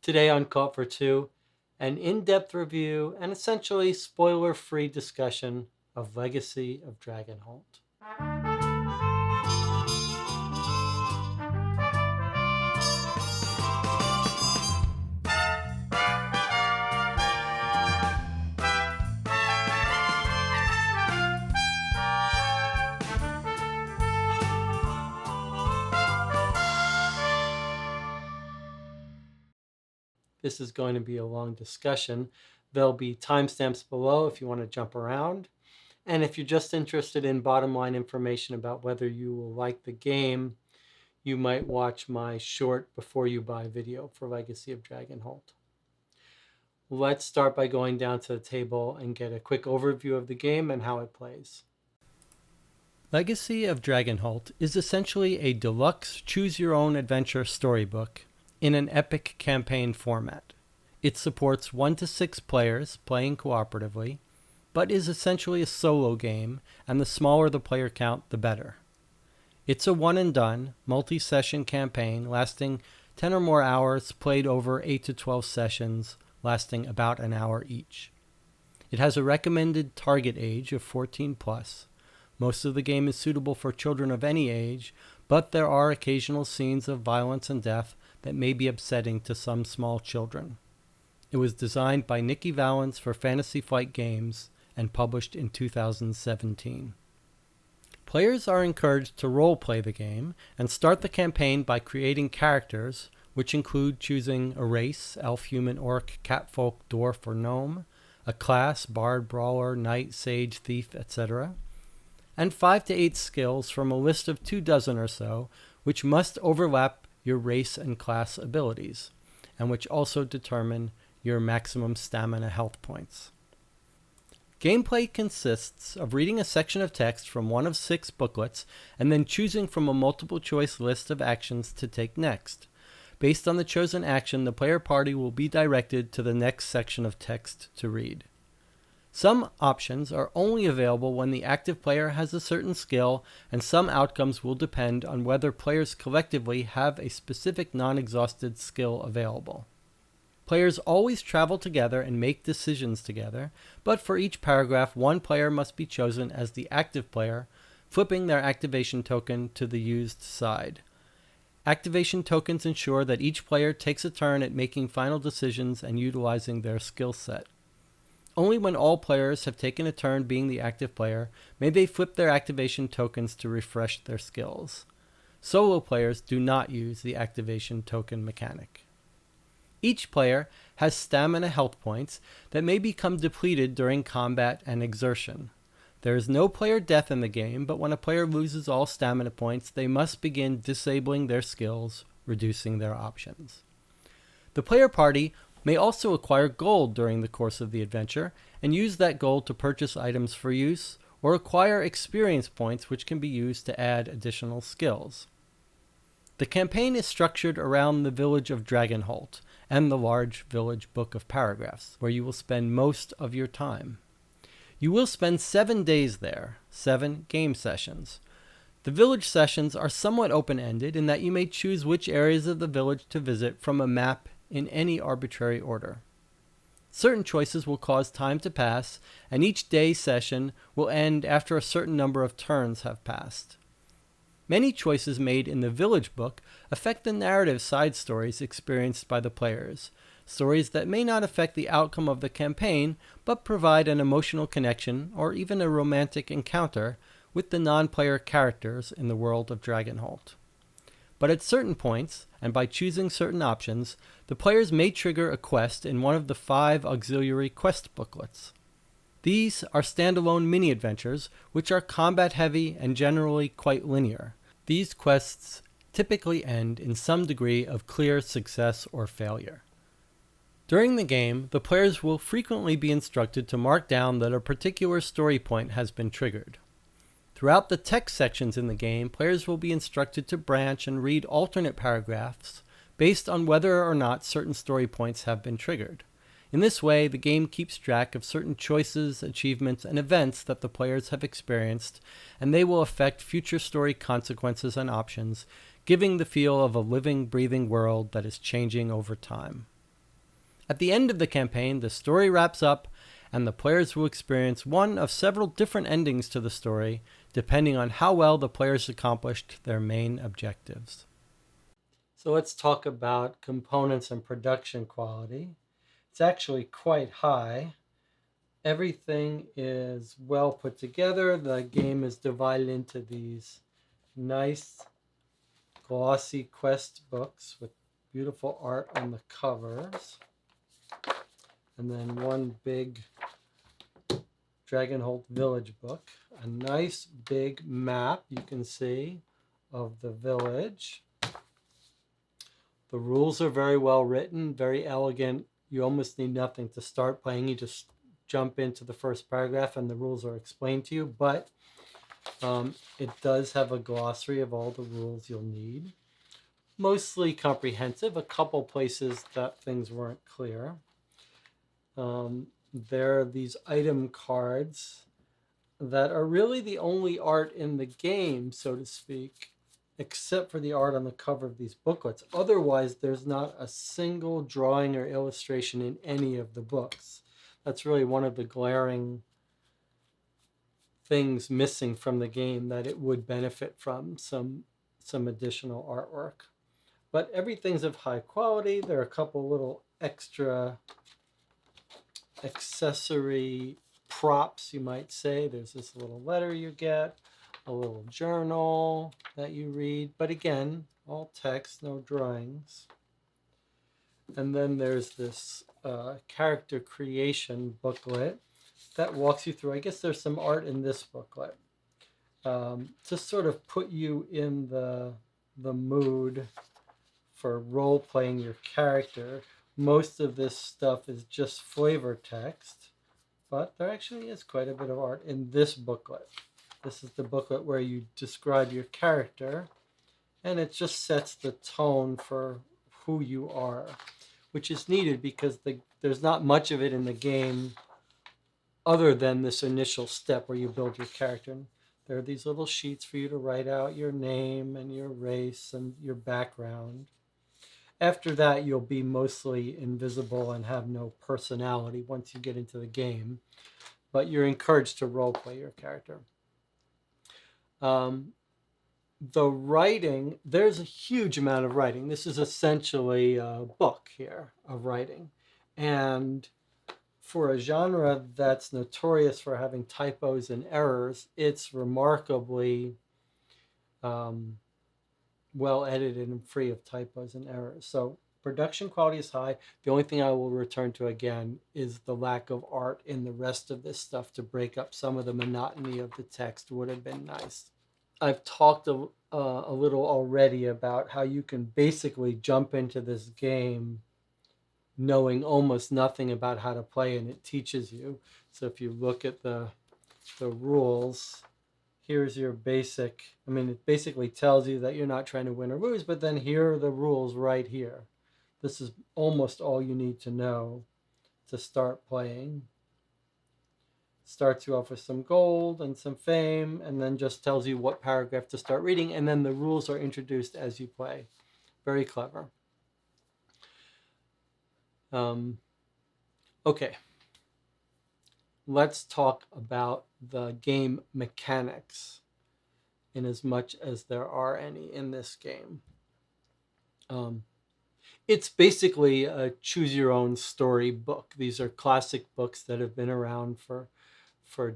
Today on Caught for Two, an in-depth review and essentially spoiler-free discussion of Legacy of Dragonholt. This is going to be a long discussion. There'll be timestamps below if you want to jump around. And if you're just interested in bottom line information about whether you will like the game, you might watch my short before you buy video for Legacy of Dragonholt. Let's start by going down to the table and get a quick overview of the game and how it plays. Legacy of Dragonholt is essentially a deluxe choose-your-own-adventure storybook in an epic campaign format. It supports 1 to 6 players playing cooperatively, but is essentially a solo game, and the smaller the player count, the better. It's a one-and-done, multi-session campaign lasting 10 or more hours, played over 8 to 12 sessions, lasting about an hour each. It has a recommended target age of 14 plus. Most of the game is suitable for children of any age, but there are occasional scenes of violence and death that may be upsetting to some small children. It was designed by Nikki Valens for Fantasy Flight Games and published in 2017. Players are encouraged to role-play the game and start the campaign by creating characters, which include choosing a race, elf, human, orc, catfolk, dwarf, or gnome, a class, bard, brawler, knight, sage, thief, etc., and 5 to 8 skills from a list of 24 or so, which must overlap your race and class abilities, and which also determine your maximum stamina health points. Gameplay consists of reading a section of text from one of 6 booklets and then choosing from a multiple-choice list of actions to take next. Based on the chosen action, the player party will be directed to the next section of text to read. Some options are only available when the active player has a certain skill, and some outcomes will depend on whether players collectively have a specific non-exhausted skill available. Players always travel together and make decisions together, but for each paragraph, one player must be chosen as the active player, flipping their activation token to the used side. Activation tokens ensure that each player takes a turn at making final decisions and utilizing their skill set. Only when all players have taken a turn being the active player may they flip their activation tokens to refresh their skills. Solo players do not use the activation token mechanic. Each player has stamina health points that may become depleted during combat and exertion. There is no player death in the game, but when a player loses all stamina points, they must begin disabling their skills, reducing their options. The player party may also acquire gold during the course of the adventure and use that gold to purchase items for use or acquire experience points which can be used to add additional skills. The campaign is structured around the village of Dragonholt and the large village book of paragraphs, where you will spend most of your time. You will spend 7 days there, 7 game sessions. The village sessions are somewhat open-ended in that you may choose which areas of the village to visit from a map in any arbitrary order. Certain choices will cause time to pass, and each day session will end after a certain number of turns have passed. Many choices made in the village book affect the narrative side stories experienced by the players, stories that may not affect the outcome of the campaign, but provide an emotional connection or even a romantic encounter with the non-player characters in the world of Dragonholt. But at certain points, and by choosing certain options, the players may trigger a quest in one of the 5 auxiliary quest booklets. These are standalone mini-adventures, which are combat-heavy and generally quite linear. These quests typically end in some degree of clear success or failure. During the game, the players will frequently be instructed to mark down that a particular story point has been triggered. Throughout the text sections in the game, players will be instructed to branch and read alternate paragraphs based on whether or not certain story points have been triggered. In this way, the game keeps track of certain choices, achievements, and events that the players have experienced, and they will affect future story consequences and options, giving the feel of a living, breathing world that is changing over time. At the end of the campaign, the story wraps up, and the players will experience one of several different endings to the story, depending on how well the players accomplished their main objectives. So let's talk about components and production quality. It's actually quite high. Everything is well put together. The game is divided into these nice glossy quest books with beautiful art on the covers. And then one big Dragonholt village book. A nice big map you can see of the village. The rules are very well written, very elegant. You almost need nothing to start playing. You just jump into the first paragraph and the rules are explained to you. But it does have a glossary of all the rules you'll need. Mostly comprehensive. A couple places that things weren't clear. There are these item cards that are really the only art in the game, so to speak, except for the art on the cover of these booklets. Otherwise, there's not a single drawing or illustration in any of the books. That's really one of the glaring things missing from the game that it would benefit from some additional artwork. But everything's of high quality. There are a couple little extra accessory props, you might say. There's this little letter you get, a little journal that you read, but again, all text, no drawings. And then there's this character creation booklet that walks you through. I guess there's some art in this booklet to sort of put you in the mood for role playing your character. Most of this stuff is just flavor text, but there actually is quite a bit of art in this booklet. This is the booklet where you describe your character, and it just sets the tone for who you are, which is needed because there's not much of it in the game other than this initial step where you build your character. There are these little sheets for you to write out your name and your race and your background. After that, you'll be mostly invisible and have no personality once you get into the game, but you're encouraged to roleplay your character. The writing, there's a huge amount of writing. This is essentially a book here of writing. And for a genre that's notorious for having typos and errors, it's remarkably well edited and free of typos and errors. So production quality is high. The only thing I will return to again is the lack of art in the rest of this stuff to break up some of the monotony of the text would have been nice. I've talked a little already about how you can basically jump into this game knowing almost nothing about how to play, and it teaches you. So if you look at the rules, here's your basic, it basically tells you that you're not trying to win or lose, but then here are the rules right here. This is almost all you need to know to start playing. Starts you off with some gold and some fame, and then just tells you what paragraph to start reading, and then the rules are introduced as you play. Very clever. Okay. Let's talk about the game mechanics, in as much as there are any in this game. It's basically a choose your own story book. These are classic books that have been around for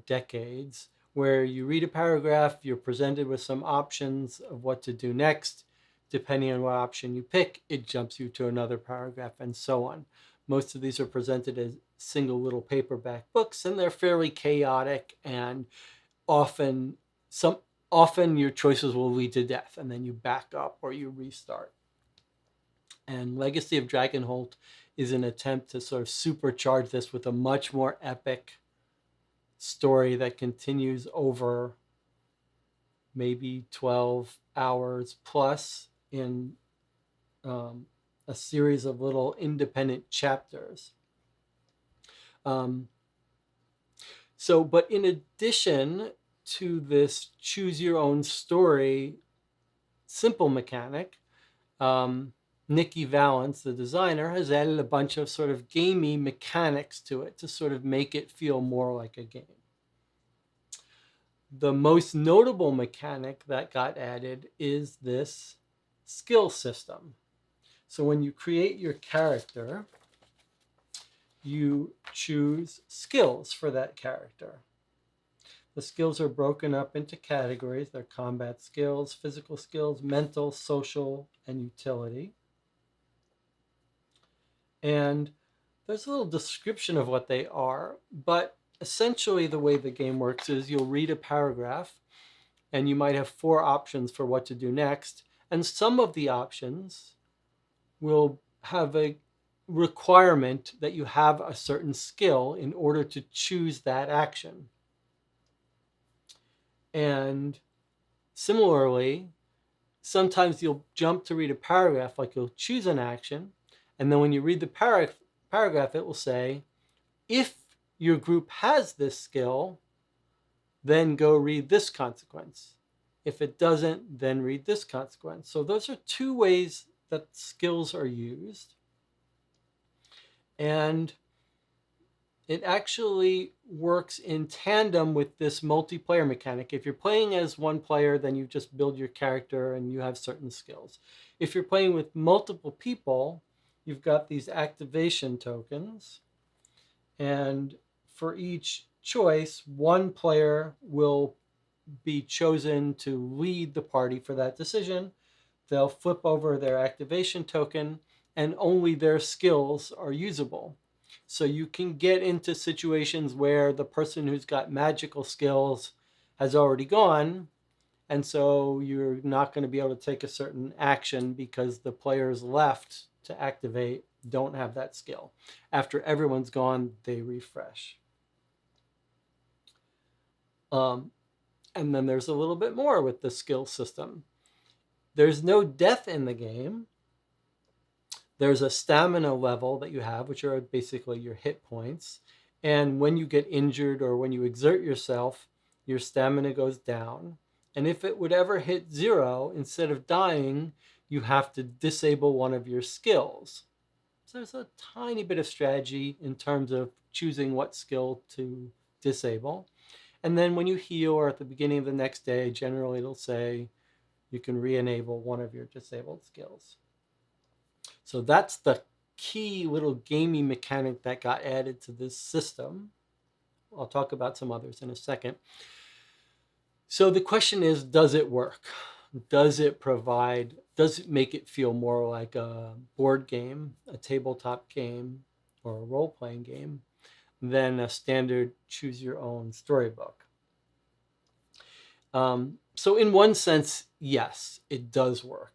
decades, where you read a paragraph, you're presented with some options of what to do next. Depending on what option you pick, it jumps you to another paragraph, and so on. Most of these are presented as single little paperback books, and they're fairly chaotic, and often your choices will lead to death, and then you back up or you restart. And Legacy of Dragonholt is an attempt to sort of supercharge this with a much more epic story that continues over maybe 12 hours plus in a series of little independent chapters. But in addition to this choose your own story simple mechanic, Nikki Valens, the designer, has added a bunch of sort of gamey mechanics to it to sort of make it feel more like a game. The most notable mechanic that got added is this skill system. So when you create your character, you choose skills for that character. The skills are broken up into categories. They're combat skills, physical skills, mental, social, and utility. And there's a little description of what they are, but essentially the way the game works is you'll read a paragraph and you might have 4 options for what to do next. And some of the options will have a requirement that you have a certain skill in order to choose that action. And similarly, sometimes you'll jump to read a paragraph, like you'll choose an action, and then when you read the paragraph, it will say, if your group has this skill, then go read this consequence. If it doesn't, then read this consequence. So those are 2 ways that skills are used. And it actually works in tandem with this multiplayer mechanic. If you're playing as one player, then you just build your character and you have certain skills. If you're playing with multiple people, you've got these activation tokens. And for each choice, one player will be chosen to lead the party for that decision. They'll flip over their activation token, and only their skills are usable. So you can get into situations where the person who's got magical skills has already gone, and so you're not going to be able to take a certain action because the players left to activate don't have that skill. After everyone's gone, they refresh. And then there's a little bit more with the skill system. There's no death in the game. There's a stamina level that you have, which are basically your hit points. And when you get injured or when you exert yourself, your stamina goes down. And if it would ever hit 0, instead of dying, you have to disable one of your skills. So there's a tiny bit of strategy in terms of choosing what skill to disable. And then when you heal or at the beginning of the next day, generally it'll say you can re-enable one of your disabled skills. So that's the key little gamey mechanic that got added to this system. I'll talk about some others in a second. So the question is, does it work? Does it make it feel more like a board game, a tabletop game, or a role-playing game than a standard choose-your-own storybook? So in one sense, yes, it does work.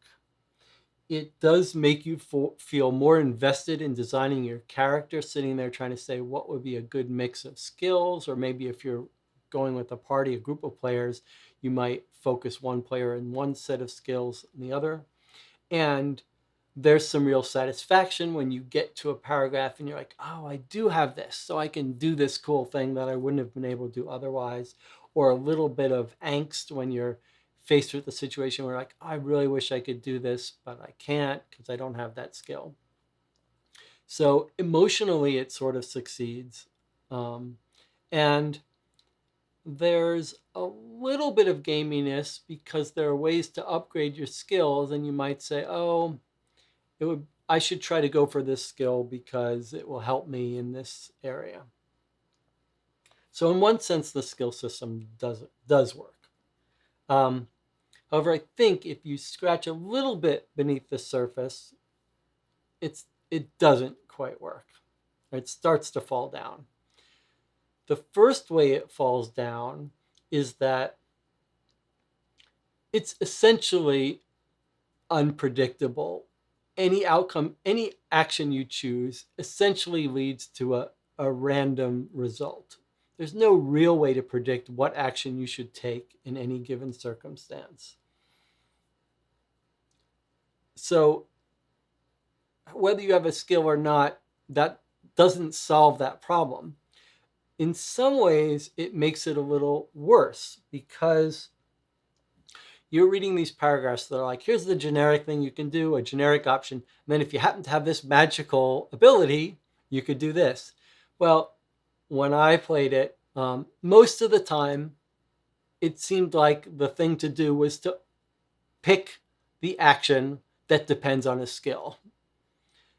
It does make you feel more invested in designing your character, sitting there trying to say what would be a good mix of skills, or maybe if you're going with a party, a group of players, you might focus one player in one set of skills and the other. And there's some real satisfaction when you get to a paragraph and you're like, oh, I do have this, so I can do this cool thing that I wouldn't have been able to do otherwise. Or a little bit of angst when you're faced with the situation where like, I really wish I could do this, but I can't because I don't have that skill. So emotionally, it sort of succeeds. And there's a little bit of gaminess because there are ways to upgrade your skills, and you might say, oh, I should try to go for this skill because it will help me in this area. So in one sense, the skill system does work. However, I think if you scratch a little bit beneath the surface, it doesn't quite work. It starts to fall down. The first way it falls down is that it's essentially unpredictable. Any outcome, any action you choose essentially leads to a random result. There's no real way to predict what action you should take in any given circumstance. So whether you have a skill or not, that doesn't solve that problem. In some ways, it makes it a little worse because you're reading these paragraphs that are like, here's the generic thing you can do, a generic option. And then if you happen to have this magical ability, you could do this. Well, when I played it, most of the time, it seemed like the thing to do was to pick the action that depends on a skill.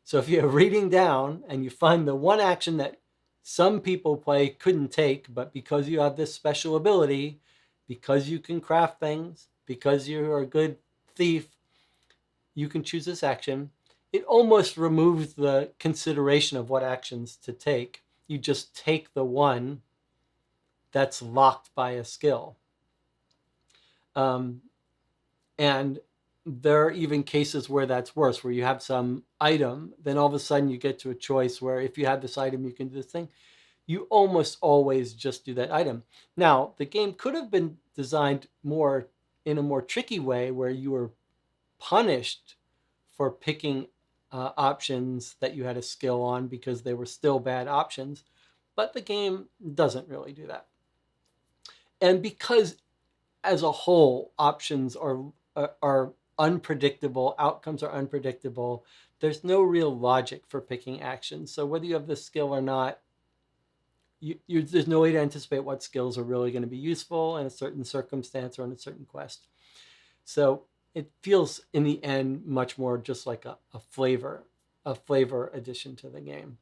So if you're reading down and you find the one action that some people play couldn't take, but because you have this special ability, because you can craft things, because you're a good thief, you can choose this action. It almost removes the consideration of what actions to take. You just take the one that's locked by a skill. And there are even cases where that's worse, where you have some item, then all of a sudden you get to a choice where if you have this item, you can do this thing. You almost always just do that item. Now, the game could have been designed more in a more tricky way where you were punished for picking options that you had a skill on because they were still bad options. But the game doesn't really do that. And because as a whole, options are unpredictable, outcomes are unpredictable, there's no real logic for picking actions. So whether you have the skill or not, there's no way to anticipate what skills are really going to be useful in a certain circumstance or in a certain quest. So it feels, in the end, much more just like a flavor addition to the game.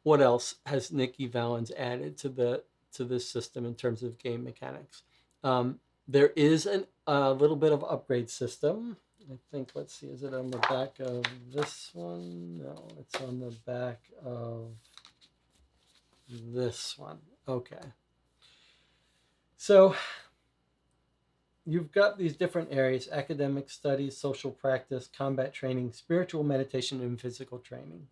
What else has Nikki Valens added to this system in terms of game mechanics? There is a little bit of upgrade system. I think, let's see, is it on the back of this one? No, it's on the back of this one. Okay. So you've got these different areas: academic studies, social practice, combat training, spiritual meditation, and physical training.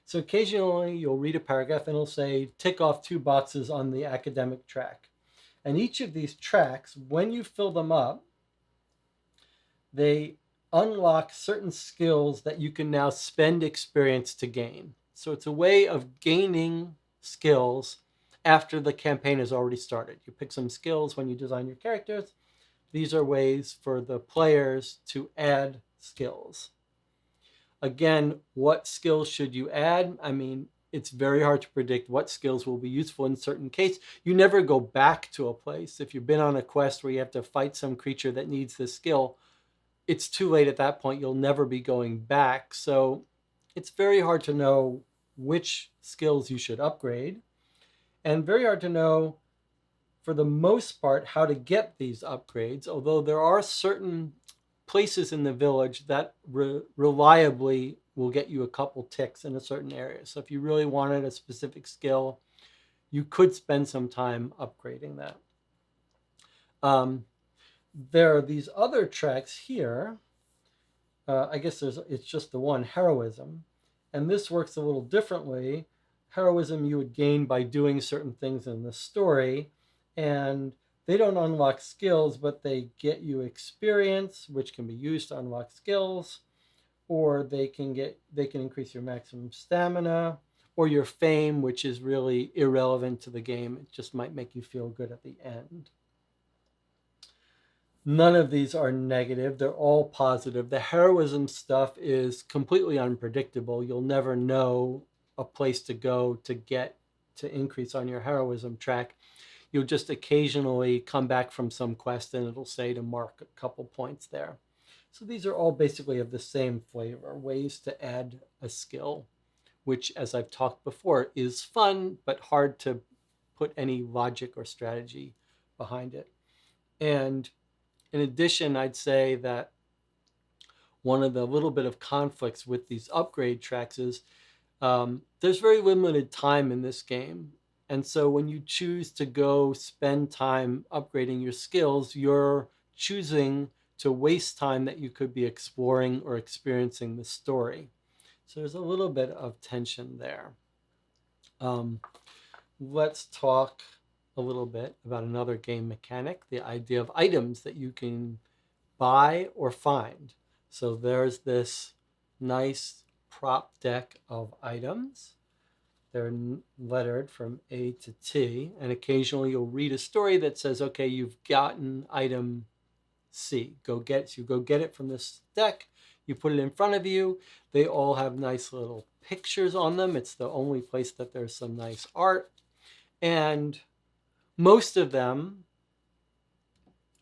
So occasionally you'll read a paragraph and it'll say, tick off 2 boxes on the academic track. And each of these tracks, when you fill them up, they unlock certain skills that you can now spend experience to gain. So it's a way of gaining skills after the campaign has already started. You pick some skills when you design your characters. These are ways for the players to add skills. Again, what skills should you add? I mean, it's very hard to predict what skills will be useful in certain cases. You never go back to a place. If you've been on a quest where you have to fight some creature that needs this skill, it's too late at that point. You'll never be going back. So it's very hard to know which skills you should upgrade, and very hard to know, for the most part, how to get these upgrades, although there are certain places in the village that reliably will get you a couple ticks in a certain area. So if you really wanted a specific skill, you could spend some time upgrading that. There are these other tracks here. I guess it's just the one, heroism. And this works a little differently. Heroism you would gain by doing certain things in the story, and they don't unlock skills, but they get you experience, which can be used to unlock skills, or they can increase your maximum stamina, or your fame, which is really irrelevant to the game. It just might make you feel good at the end. None of these are negative. They're all positive. The heroism stuff is completely unpredictable. You'll never know a place to go to increase on your heroism track. You'll just occasionally come back from some quest and it'll say to mark a couple points there. So these are all basically of the same flavor, ways to add a skill, which, as I've talked before, is fun, but hard to put any logic or strategy behind it. And in addition, I'd say that one of the little bit of conflicts with these upgrade tracks is there's very limited time in this game. And so when you choose to go spend time upgrading your skills, you're choosing to waste time that you could be exploring or experiencing the story. So there's a little bit of tension there. Let's talk a little bit about another game mechanic, the idea of items that you can buy or find. So there's this nice prop deck of items. They're lettered from A to T, and occasionally you'll read a story that says, okay, you've gotten item C. Go get it. So you go get it from this deck. You put it in front of you. They all have nice little pictures on them. It's the only place that there's some nice art. And most of them,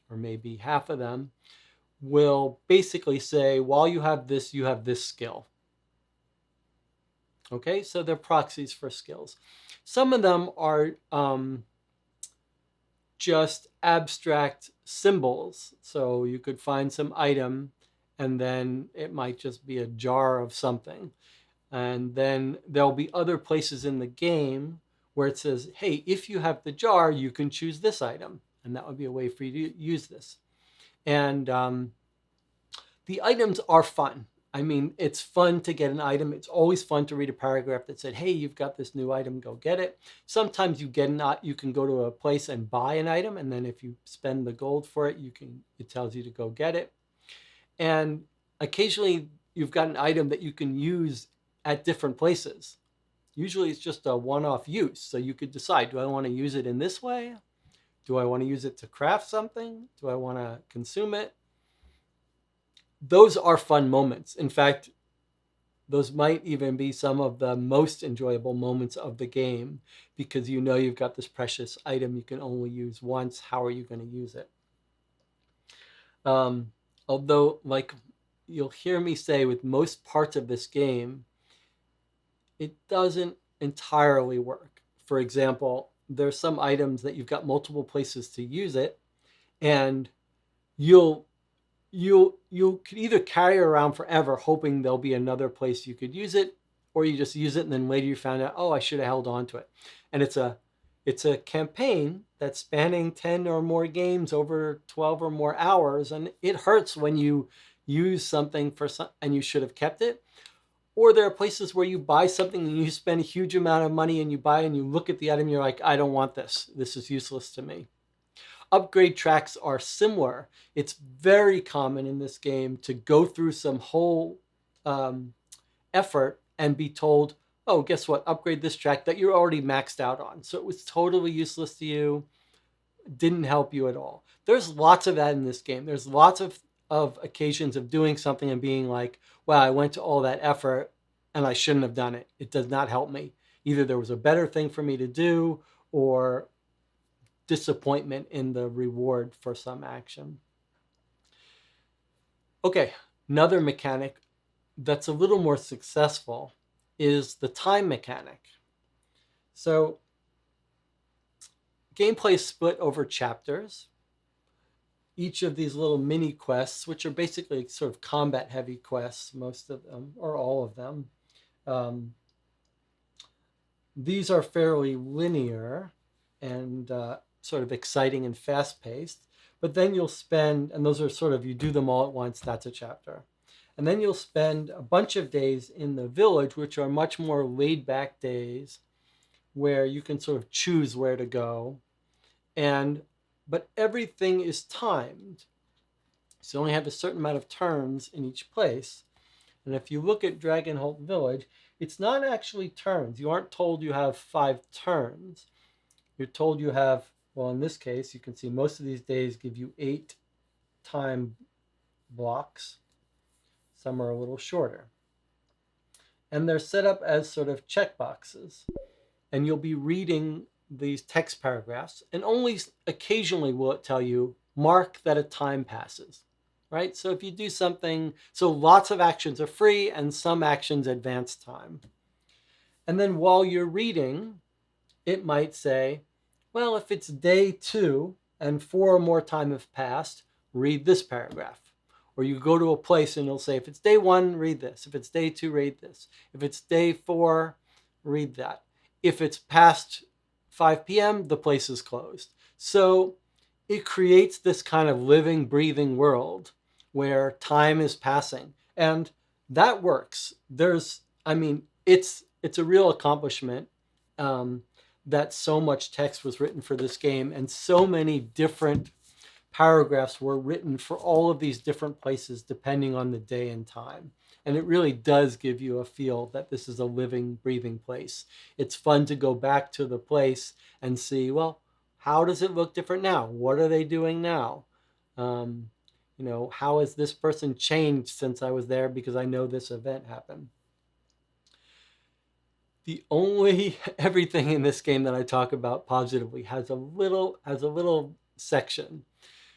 or maybe half of them, will basically say, while you have this skill. Okay, so they're proxies for skills. Some of them are just abstract symbols. So you could find some item and then it might just be a jar of something. And then there'll be other places in the game where it says, hey, if you have the jar, you can choose this item. And that would be a way for you to use this. And the items are fun. I mean, it's fun to get an item. It's always fun to read a paragraph that said, hey, you've got this new item, go get it. Sometimes you can go to a place and buy an item, and then if you spend the gold for it, it tells you to go get it. And occasionally you've got an item that you can use at different places. Usually it's just a one-off use. So you could decide, do I want to use it in this way? Do I want to use it to craft something? Do I want to consume it? Those are fun moments. In fact, those might even be some of the most enjoyable moments of the game because you know you've got this precious item you can only use once. How are you going to use it? Although, like you'll hear me say with most parts of this game, it doesn't entirely work. For example, there's some items that you've got multiple places to use it, and you could either carry it around forever hoping there'll be another place you could use it, or you just use it and then later you found out, oh, I should have held on to it. And it's a campaign that's spanning 10 or more games over 12 or more hours, and it hurts when you use something and you should have kept it. Or there are places where you buy something and you spend a huge amount of money and you buy and you look at the item and you're like, I don't want this. This is useless to me. Upgrade tracks are similar. It's very common in this game to go through some whole effort and be told, oh, guess what? Upgrade this track that you're already maxed out on. So it was totally useless to you. Didn't help you at all. There's lots of that in this game. There's lots of occasions of doing something and being like, wow, I went to all that effort and I shouldn't have done it. It does not help me. Either there was a better thing for me to do or disappointment in the reward for some action. Okay, another mechanic that's a little more successful is the time mechanic. So gameplay is split over chapters. Each of these little mini quests, which are basically sort of combat heavy quests, most of them or all of them, these are fairly linear and sort of exciting and fast-paced. But then you'll spend, and those are sort of, you do them all at once, that's a chapter. And then you'll spend a bunch of days in the village, which are much more laid-back days where you can sort of choose where to go. But everything is timed. So you only have a certain amount of turns in each place. And if you look at Dragonholt Village, it's not actually turns. You aren't told you have 5 turns. You're told you have, well, in this case, you can see most of these days give you 8 time blocks. Some are a little shorter. And they're set up as sort of checkboxes. And you'll be reading these text paragraphs, and only occasionally will it tell you, mark that a time passes, right? So if you do something, so lots of actions are free and some actions advance time. And then while you're reading, it might say, well, if it's day 2 and 4 or more time have passed, read this paragraph. Or you go to a place and it'll say, if it's day 1, read this. If it's day 2, read this. If it's day 4, read that. If it's past 5 p.m., the place is closed. So it creates this kind of living, breathing world where time is passing. And that works. It's a real accomplishment that so much text was written for this game and so many different paragraphs were written for all of these different places depending on the day and time. And it really does give you a feel that this is a living, breathing place. It's fun to go back to the place and see, well, how does it look different now? What are they doing now? Um, how has this person changed since I was there because I know this event happened? The only everything in this game that I talk about positively has a little section.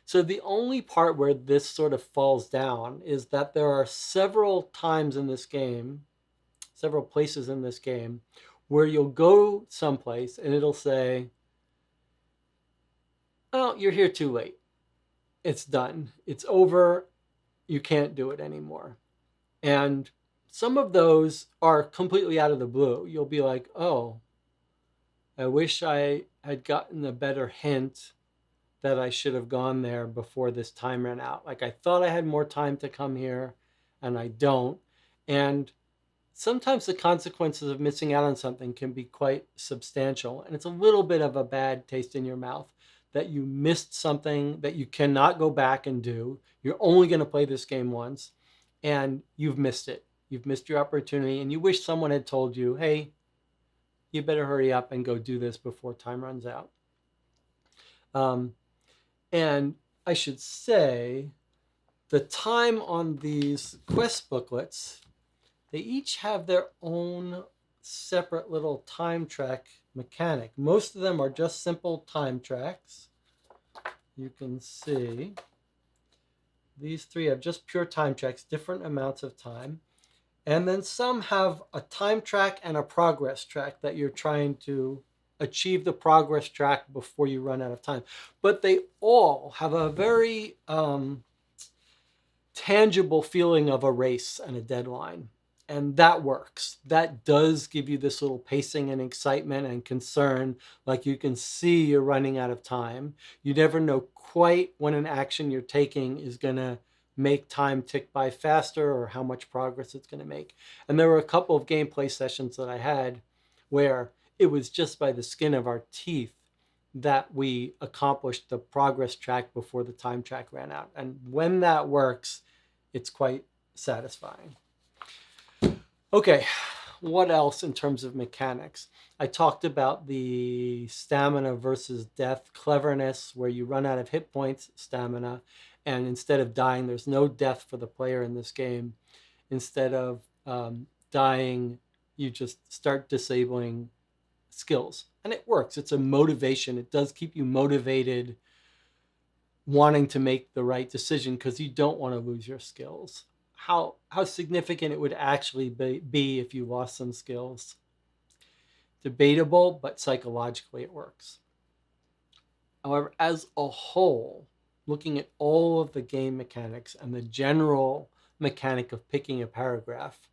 So the only part where this sort of falls down is that there are several times in this game, several places in this game, where you'll go someplace and it'll say, "Oh, you're here too late. It's done. It's over. You can't do it anymore." And some of those are completely out of the blue. You'll be like, "Oh, I wish I had gotten a better hint that I should have gone there before this time ran out. Like I thought I had more time to come here and I don't." And sometimes the consequences of missing out on something can be quite substantial. And it's a little bit of a bad taste in your mouth that you missed something that you cannot go back and do. You're only going to play this game once and you've missed it. You've missed your opportunity and you wish someone had told you, hey, you better hurry up and go do this before time runs out. And I should say the time on these quest booklets, they each have their own separate little time track mechanic. Most of them are just simple time tracks. You can see these three have just pure time tracks, different amounts of time. And then some have a time track and a progress track that you're trying to achieve the progress track before you run out of time. But they all have a very tangible feeling of a race and a deadline. And that works. That does give you this little pacing and excitement and concern. Like you can see you're running out of time. You never know quite when an action you're taking is going to make time tick by faster or how much progress it's going to make. And there were a couple of gameplay sessions that I had where it was just by the skin of our teeth that we accomplished the progress track before the time track ran out. And when that works, it's quite satisfying. Okay, what else in terms of mechanics? I talked about the stamina versus death cleverness, where you run out of hit points, stamina, and instead of dying, there's no death for the player in this game. Instead of dying, you just start disabling skills. And it works. It's a motivation. It does keep you motivated, wanting to make the right decision because you don't want to lose your skills. How significant it would actually be if you lost some skills. Debatable, but psychologically it works. However, as a whole, looking at all of the game mechanics and the general mechanic of picking a paragraph,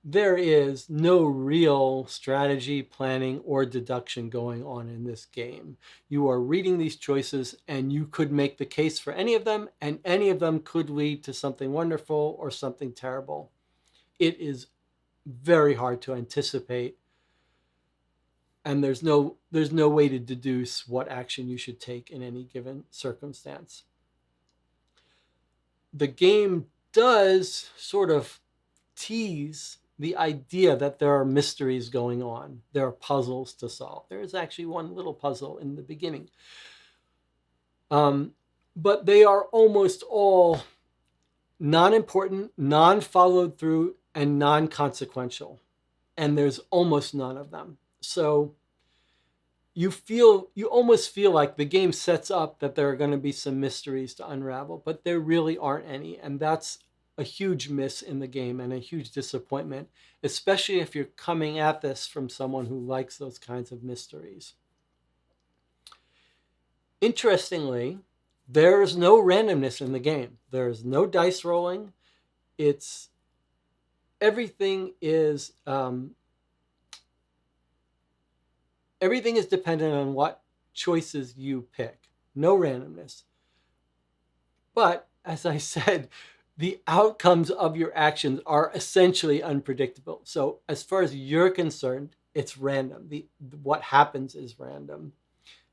there is no real strategy, planning, or deduction going on in this game. You are reading these choices and you could make the case for any of them, and any of them could lead to something wonderful or something terrible. It is very hard to anticipate, and there's no way to deduce what action you should take in any given circumstance. The game does sort of tease the idea that there are mysteries going on. There are puzzles to solve. There is actually one little puzzle in the beginning. But they are almost all non-important, non-followed through, and non-consequential. And there's almost none of them. So you almost feel like the game sets up that there are going to be some mysteries to unravel, but there really aren't any. And that's a huge miss in the game and a huge disappointment, especially if you're coming at this from someone who likes those kinds of mysteries. Interestingly, there's no randomness in the game. There's no dice rolling. Everything is dependent on what choices you pick. No randomness. But as I said, the outcomes of your actions are essentially unpredictable. So as far as you're concerned, it's random. What happens is random.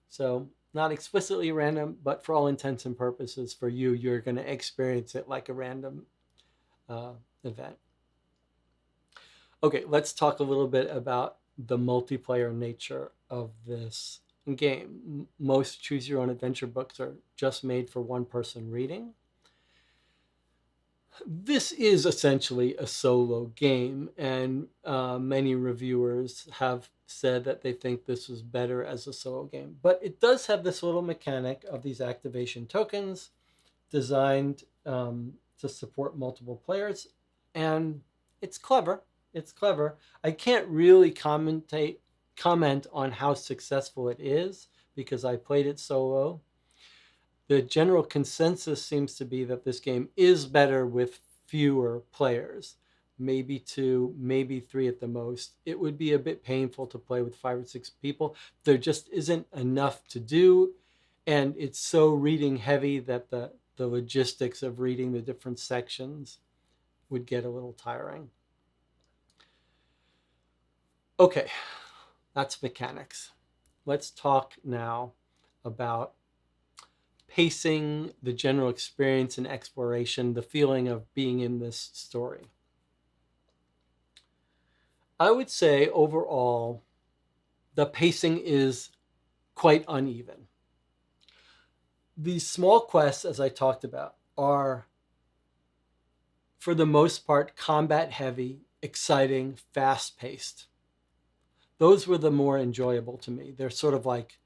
So not explicitly random, but for all intents and purposes for you, you're going to experience it like a random event. Okay, let's talk a little bit about the multiplayer nature of this game. Most choose your own adventure books are just made for one person reading. This is essentially a solo game, and many reviewers have said that they think this is better as a solo game. But it does have this little mechanic of these activation tokens designed to support multiple players, and it's clever. It's clever. I can't really comment on how successful it is because I played it solo. The general consensus seems to be that this game is better with fewer players, maybe two, maybe three at the most. It would be a bit painful to play with 5 or 6 people. There just isn't enough to do, and it's so reading heavy that the logistics of reading the different sections would get a little tiring. Okay, that's mechanics. Let's talk now about pacing, the general experience and exploration, the feeling of being in this story. I would say overall, the pacing is quite uneven. These small quests, as I talked about, are for the most part combat heavy, exciting, fast paced. Those were the more enjoyable to me. They're sort of like,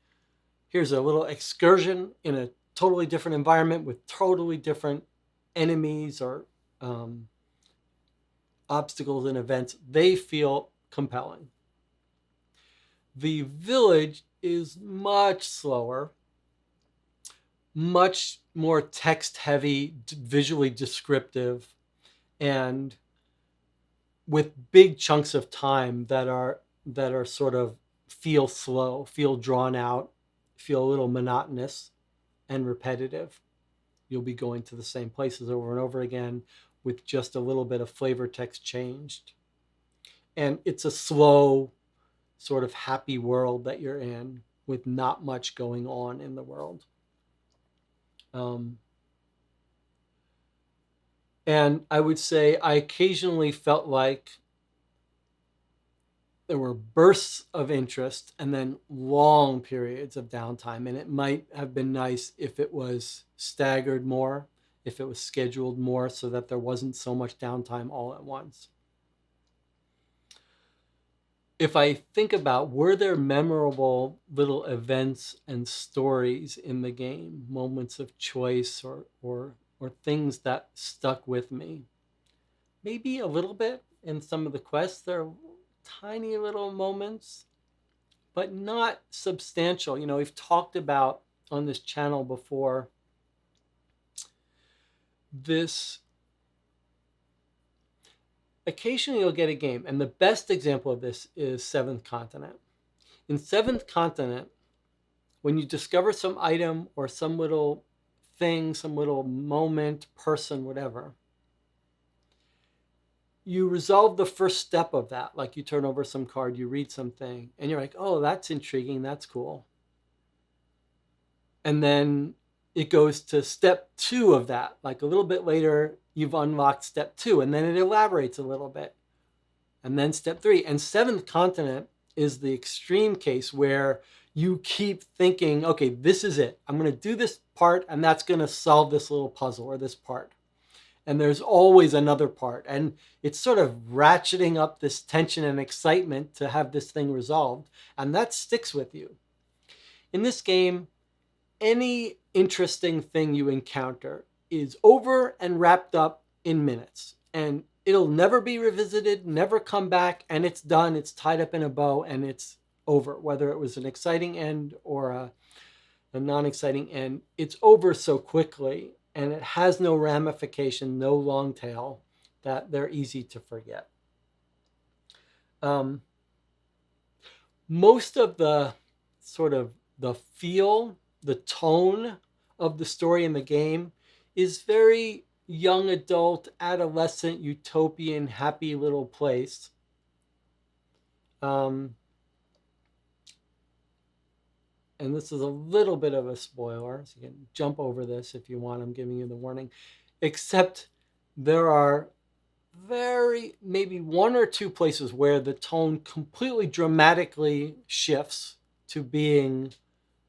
here's a little excursion in a totally different environment with totally different enemies or obstacles and events. They feel compelling. The village is much slower, much more text heavy, visually descriptive, and with big chunks of time that are sort of feel slow, feel drawn out, feel a little monotonous and repetitive. You'll be going to the same places over and over again with just a little bit of flavor text changed. And it's a slow, sort of happy world that you're in with not much going on in the world. And I would say I occasionally felt like there were bursts of interest and then long periods of downtime. And it might have been nice if it was staggered more, if it was scheduled more so that there wasn't so much downtime all at once. If I think about, were there memorable little events and stories in the game, moments of choice or things that stuck with me? Maybe a little bit in some of the quests. There are tiny little moments, but not substantial. You know, we've talked about on this channel before this. Occasionally you'll get a game, and the best example of this is Seventh Continent. In Seventh Continent, when you discover some item or some little thing, some little moment, person, whatever, you resolve the first step of that. Like you turn over some card, you read something, and you're like, oh, that's intriguing, that's cool. And then it goes to step 2 of that. Like a little bit later, you've unlocked step 2, and then it elaborates a little bit. And then step 3. And Seventh Continent is the extreme case where you keep thinking, okay, this is it. I'm going to do this part, and that's going to solve this little puzzle or this part. And there's always another part. And it's sort of ratcheting up this tension and excitement to have this thing resolved. And that sticks with you. In this game, any interesting thing you encounter is over and wrapped up in minutes. And it'll never be revisited, never come back, and it's done. It's tied up in a bow, and it's over. Whether it was an exciting end or a non-exciting end, it's over so quickly, and it has no ramification, no long tail, that they're easy to forget. Most of the sort of the feel, the tone of the story in the game is very young adult, adolescent, utopian, happy little place. and this is a little bit of a spoiler, so you can jump over this if you want. I'm giving you the warning. Except there are maybe one or two places where the tone completely dramatically shifts to being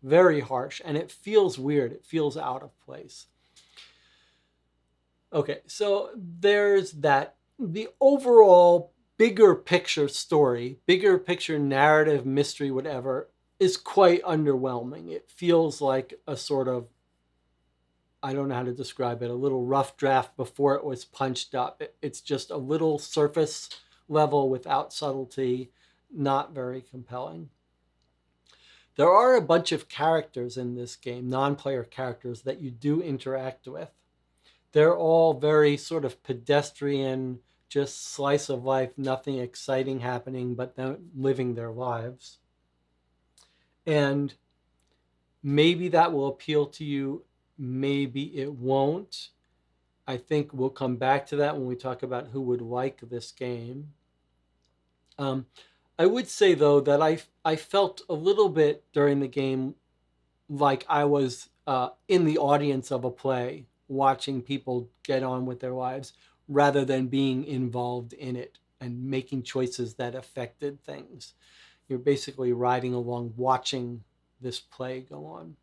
very harsh, and it feels weird. It feels out of place. Okay, so there's that. The overall bigger picture story, bigger picture narrative, mystery, whatever, is quite underwhelming. It feels like a sort of, I don't know how to describe it, a little rough draft before it was punched up. It's just a little surface level without subtlety, not very compelling. There are a bunch of characters in this game, non-player characters, that you do interact with. They're all very sort of pedestrian, just slice of life, nothing exciting happening, but them living their lives. And maybe that will appeal to you, maybe it won't. I think we'll come back to that when we talk about who would like this game. I would say, though, that I felt a little bit during the game like I was in the audience of a play, watching people get on with their lives rather than being involved in it and making choices that affected things. You're basically riding along, watching this play go on.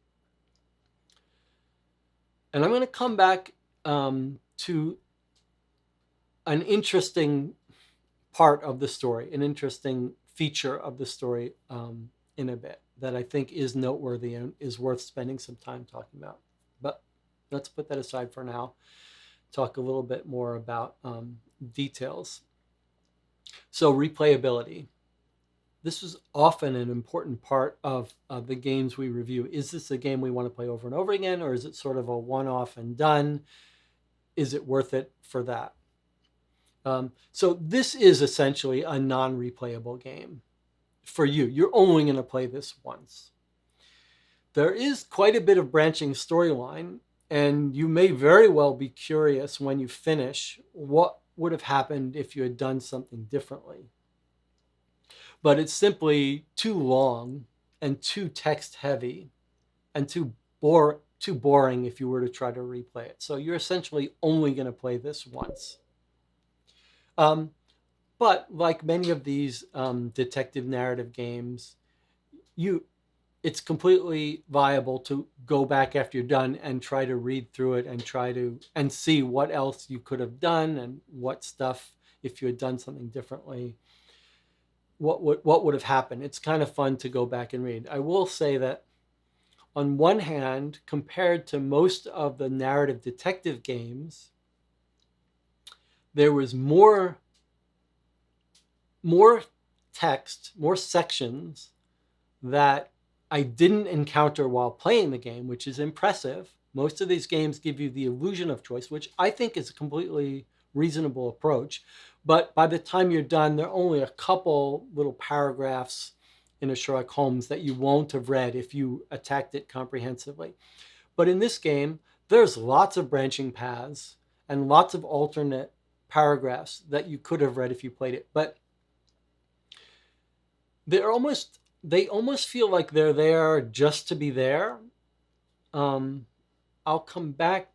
And I'm going to come back to an interesting part of the story, an interesting feature of the story in a bit that I think is noteworthy and is worth spending some time talking about. But let's put that aside for now. Talk a little bit more about details. So replayability. This is often an important part of the games we review. Is this a game we want to play over and over again, or is it sort of a one-off and done? Is it worth it for that? So this is essentially a non-replayable game for you. You're only going to play this once. There is quite a bit of branching storyline, and you may very well be curious when you finish what would have happened if you had done something differently. But it's simply too long and too text heavy and too boring if you were to try to replay it. So you're essentially only going to play this once. But like many of these detective narrative games, it's completely viable to go back after you're done and try to read through it and see what else you could have done and what stuff, if you had done something differently, what would have happened. It's kind of fun to go back and read. I will say that on one hand, compared to most of the narrative detective games, there was more text, more sections that I didn't encounter while playing the game, which is impressive. Most of these games give you the illusion of choice, which I think is a completely reasonable approach. But by the time you're done, there are only a couple little paragraphs in a Sherlock Holmes that you won't have read if you attacked it comprehensively. But in this game, there's lots of branching paths and lots of alternate paragraphs that you could have read if you played it. But they almost feel like they're there just to be there. I'll come back.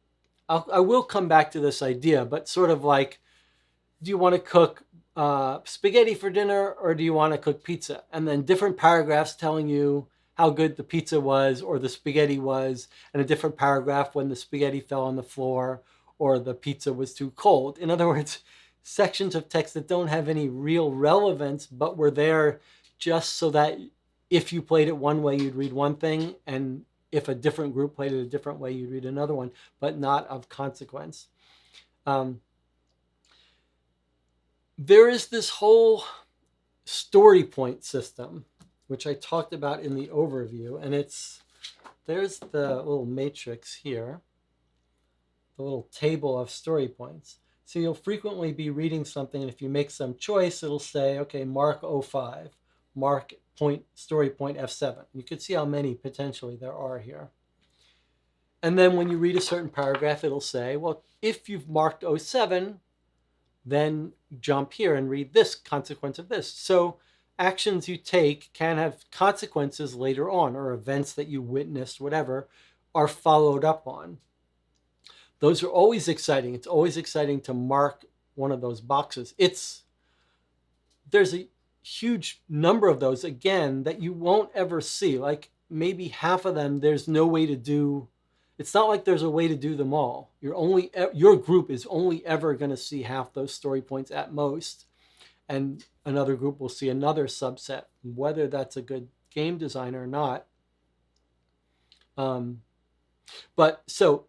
I will come back to this idea, but sort of like, do you want to cook spaghetti for dinner or do you want to cook pizza? And then different paragraphs telling you how good the pizza was or the spaghetti was, and a different paragraph when the spaghetti fell on the floor or the pizza was too cold. In other words, sections of text that don't have any real relevance, but were there just so that if you played it one way, you'd read one thing, and if a different group played it a different way, you'd read another one, but not of consequence. There is this whole story point system, which I talked about in the overview, and there's the little matrix here, the little table of story points. So you'll frequently be reading something, and if you make some choice, it'll say, okay, mark 05, mark story point F7. You can see how many potentially there are here. And then when you read a certain paragraph, it'll say, well, if you've marked 07, then jump here and read this consequence of this. So actions you take can have consequences later on, or events that you witnessed, whatever, are followed up on. Those are always exciting. It's always exciting to mark one of those boxes. There's a huge number of those, again, that you won't ever see. Like maybe half of them, there's no way to do. It's not like there's a way to do them all. Your group is only ever going to see half those story points at most, and another group will see another subset. Whether that's a good game design or not. But so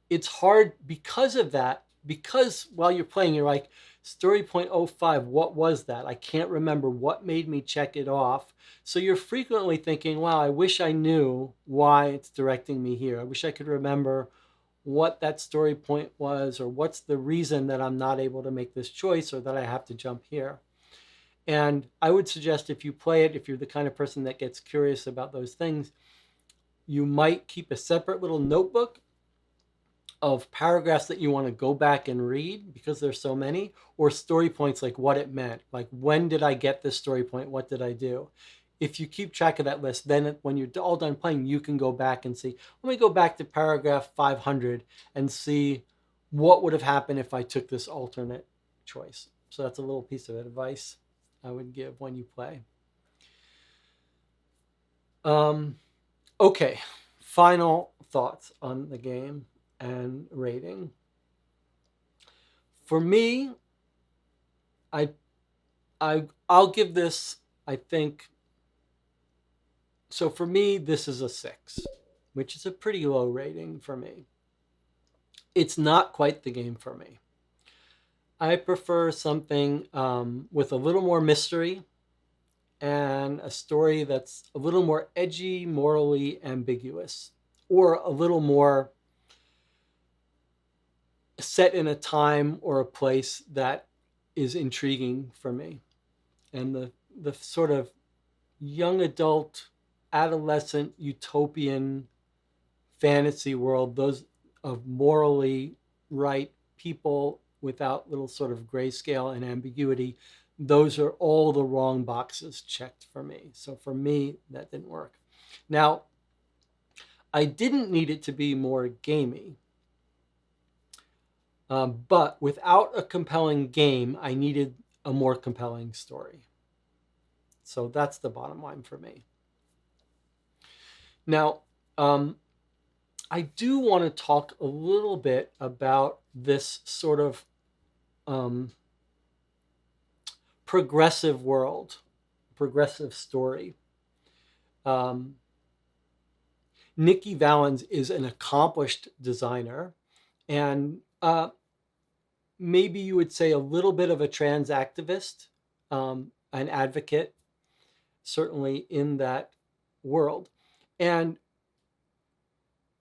it's hard because of that. Because while you're playing, you're like, story point 05, what was that? I can't remember what made me check it off. So you're frequently thinking, wow, I wish I knew why it's directing me here. I wish I could remember what that story point was, or what's the reason that I'm not able to make this choice, or that I have to jump here. And I would suggest if you play it, if you're the kind of person that gets curious about those things, you might keep a separate little notebook of paragraphs that you want to go back and read because there's so many, or story points, like what it meant, like when did I get this story point, what did I do. If you keep track of that list, then when you're all done playing, you can go back and see, let me go back to paragraph 500 and see what would have happened if I took this alternate choice. So that's a little piece of advice I would give when you play. Okay, final thoughts on the game and rating. For me, I'll give this, I think, so for me, this is a 6, which is a pretty low rating for me. It's not quite the game for me. I prefer something with a little more mystery and a story that's a little more edgy, morally ambiguous, or a little more set in a time or a place that is intriguing for me. And the sort of young adult, adolescent, utopian fantasy world, those of morally right people without little sort of grayscale and ambiguity, those are all the wrong boxes checked for me. So for me, that didn't work. Now, I didn't need it to be more gamey. But without a compelling game, I needed a more compelling story. So that's the bottom line for me. Now, I do want to talk a little bit about this sort of progressive world, progressive story. Nikki Valens is an accomplished designer, and maybe you would say a little bit of a trans activist, an advocate, certainly in that world. And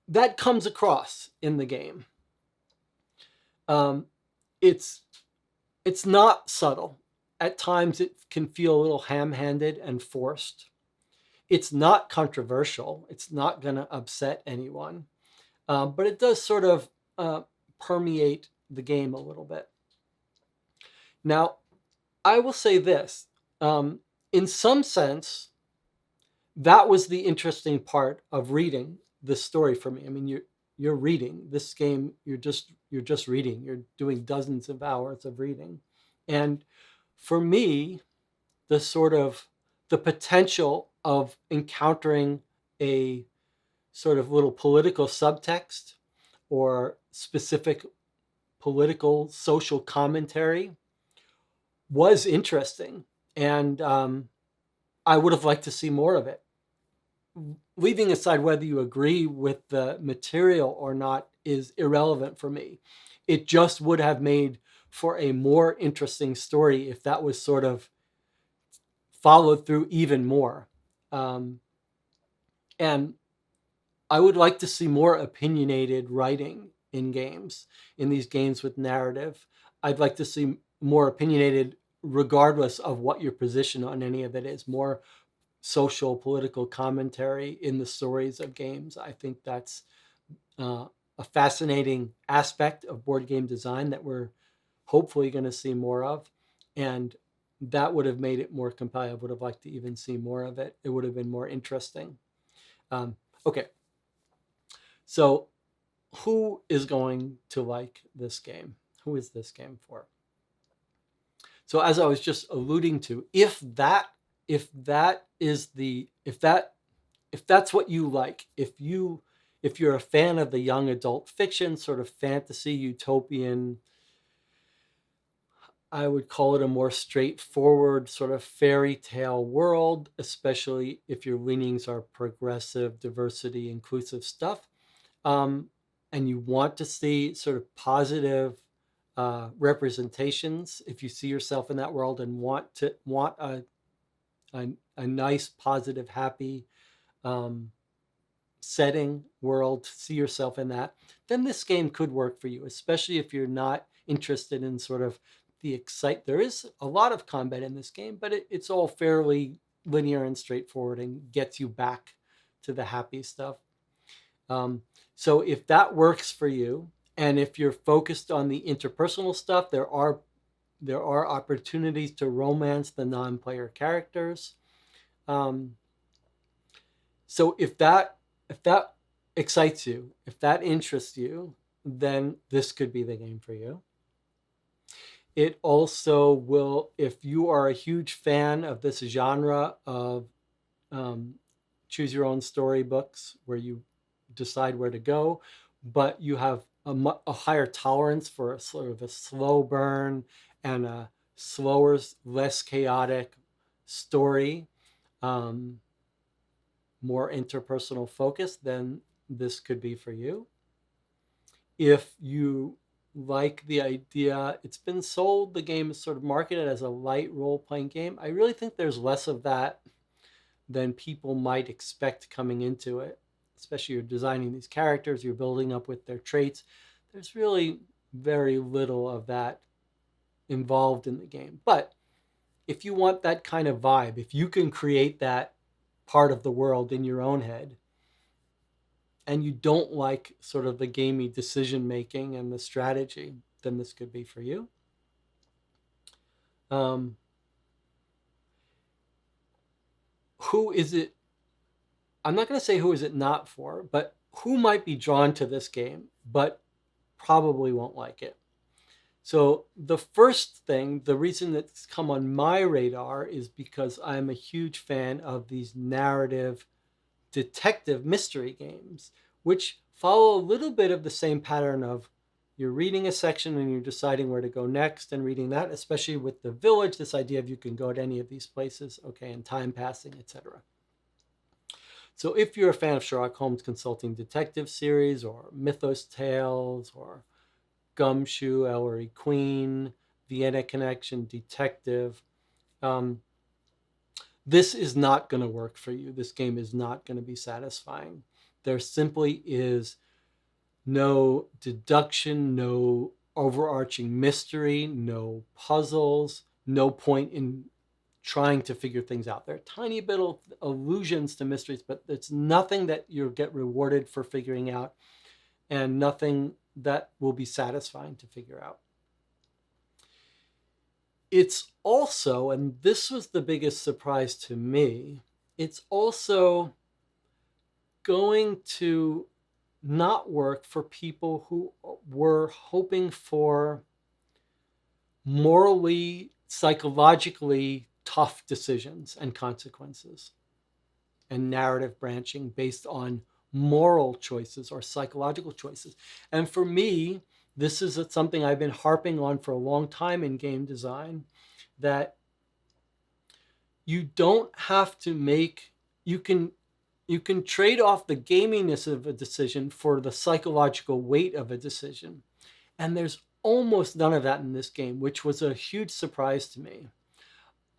that comes across in the game. It's not subtle. At times it can feel a little ham-handed and forced. It's not controversial. It's not going to upset anyone. But it does sort of permeate the game a little bit. Now, I will say this. In some sense, that was the interesting part of reading this story for me. I mean, you're reading this game. You're just reading. You're doing dozens of hours of reading, and for me, the potential of encountering a sort of little political subtext or specific political social commentary was interesting, and I would have liked to see more of it. Leaving aside whether you agree with the material or not is irrelevant for me. It just would have made for a more interesting story if that was sort of followed through even more. And I would like to see more opinionated writing in games, in these games with narrative. I'd like to see more opinionated regardless of what your position on any of it is, more social, political commentary in the stories of games. I think that's a fascinating aspect of board game design that we're hopefully going to see more of. And that would have made it more compelling. I would have liked to even see more of it. It would have been more interesting. Okay, so who is going to like this game? Who is this game for? So as I was just alluding to, if that's what you like, if you're a fan of the young adult fiction, sort of fantasy, utopian, I would call it a more straightforward sort of fairy tale world, especially if your leanings are progressive, diversity, inclusive stuff. And you want to see sort of positive representations, if you see yourself in that world and want a nice, positive, happy setting, world, see yourself in that, then this game could work for you, especially if you're not interested in sort of there is a lot of combat in this game, but it's all fairly linear and straightforward and gets you back to the happy stuff. So if that works for you, and if you're focused on the interpersonal stuff, there are opportunities to romance the non-player characters. So if that excites you, if that interests you, then this could be the game for you. It also will, if you are a huge fan of this genre of choose your own story books where you decide where to go, but you have a higher tolerance for a sort of a slow burn and a slower, less chaotic story, more interpersonal focus, then this could be for you. If you like the idea, it's been sold, the game is sort of marketed as a light role-playing game. I really think there's less of that than people might expect coming into it, especially you're designing these characters, you're building up with their traits. There's really very little of that involved in the game. But if you want that kind of vibe, if you can create that part of the world in your own head, and you don't like sort of the gamey decision making and the strategy, then this could be for you. Who is it? I'm not going to say who is it not for, but who might be drawn to this game, but probably won't like it. So the first thing, the reason it's come on my radar is because I'm a huge fan of these narrative detective mystery games, which follow a little bit of the same pattern of you're reading a section and you're deciding where to go next and reading that, especially with The Village, this idea of you can go to any of these places, okay, and time passing, etc. So if you're a fan of Sherlock Holmes Consulting Detective Series or Mythos Tales or Gumshoe, Ellery Queen, Vienna Connection, Detective, this is not going to work for you. This game is not going to be satisfying. There simply is no deduction, no overarching mystery, no puzzles, no point in trying to figure things out. There are tiny little allusions to mysteries, but it's nothing that you'll get rewarded for figuring out and nothing that will be satisfying to figure out. It's also, and this was the biggest surprise to me, it's also going to not work for people who were hoping for morally, psychologically tough decisions and consequences and narrative branching based on moral choices or psychological choices. And for me, this is something I've been harping on for a long time in game design, that you don't have to make, you can trade off the gaminess of a decision for the psychological weight of a decision. And there's almost none of that in this game, which was a huge surprise to me.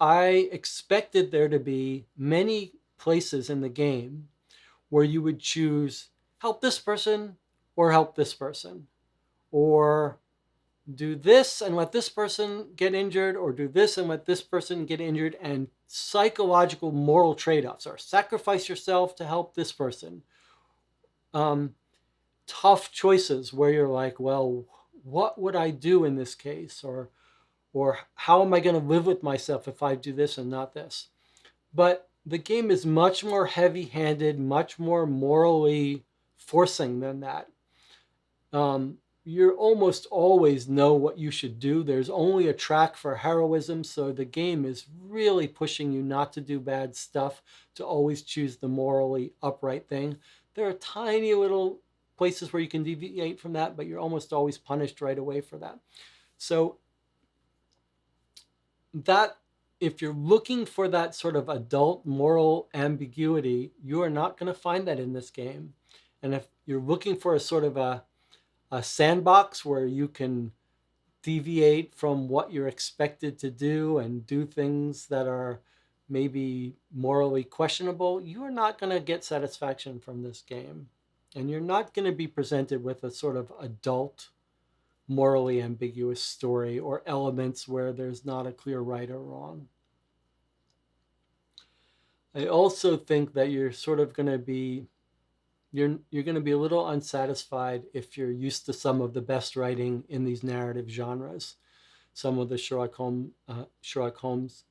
I expected there to be many places in the game where you would choose help this person or help this person, or do this and let this person get injured, or do this and let this person get injured, and psychological moral trade-offs, or sacrifice yourself to help this person. Tough choices where you're like, well, what would I do in this case? Or or how am I going to live with myself if I do this and not this? But the game is much more heavy-handed, much more morally forcing than that. You almost always know what you should do. There's only a track for heroism, so the game is really pushing you not to do bad stuff, to always choose the morally upright thing. There are tiny little places where you can deviate from that, but you're almost always punished right away for that. So that, if you're looking for that sort of adult moral ambiguity, you are not going to find that in this game. And if you're looking for a sort of a sandbox where you can deviate from what you're expected to do and do things that are maybe morally questionable, you are not going to get satisfaction from this game. And you're not going to be presented with a sort of adult, morally ambiguous story or elements where there's not a clear right or wrong. I also think that you're sort of going to be you're going to be a little unsatisfied if you're used to some of the best writing in these narrative genres. Some of the Sherlock Holmes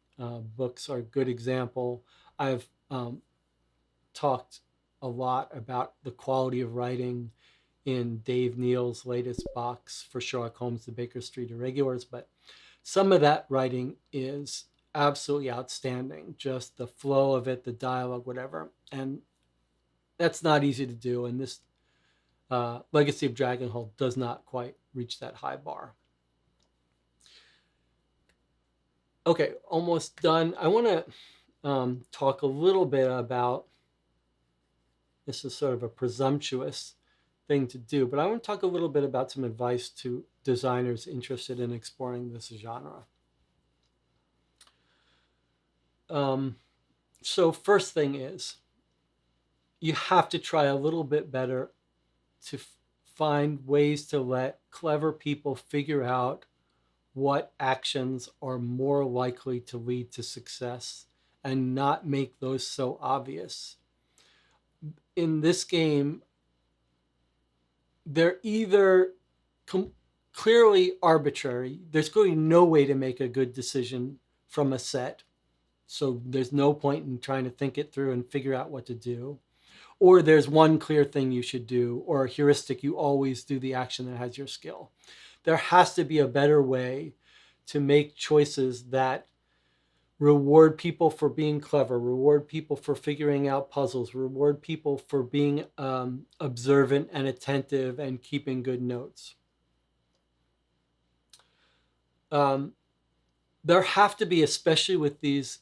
books are a good example. I've talked a lot about the quality of writing in Dave Neal's latest box for Sherlock Holmes, The Baker Street Irregulars, but some of that writing is absolutely outstanding. Just the flow of it, the dialogue, whatever. And that's not easy to do, and this Legacy of Dragonholt does not quite reach that high bar. Okay, almost done. I want to talk a little bit about, this is sort of a presumptuous thing to do, but I want to talk a little bit about some advice to designers interested in exploring this genre. So first thing is, you have to try a little bit better to find ways to let clever people figure out what actions are more likely to lead to success and not make those so obvious. In this game, they're either clearly arbitrary. There's clearly no way to make a good decision from a set. So there's no point in trying to think it through and figure out what to do. Or there's one clear thing you should do, or a heuristic, you always do the action that has your skill. There has to be a better way to make choices that reward people for being clever, reward people for figuring out puzzles, reward people for being observant and attentive and keeping good notes. There have to be, especially with these,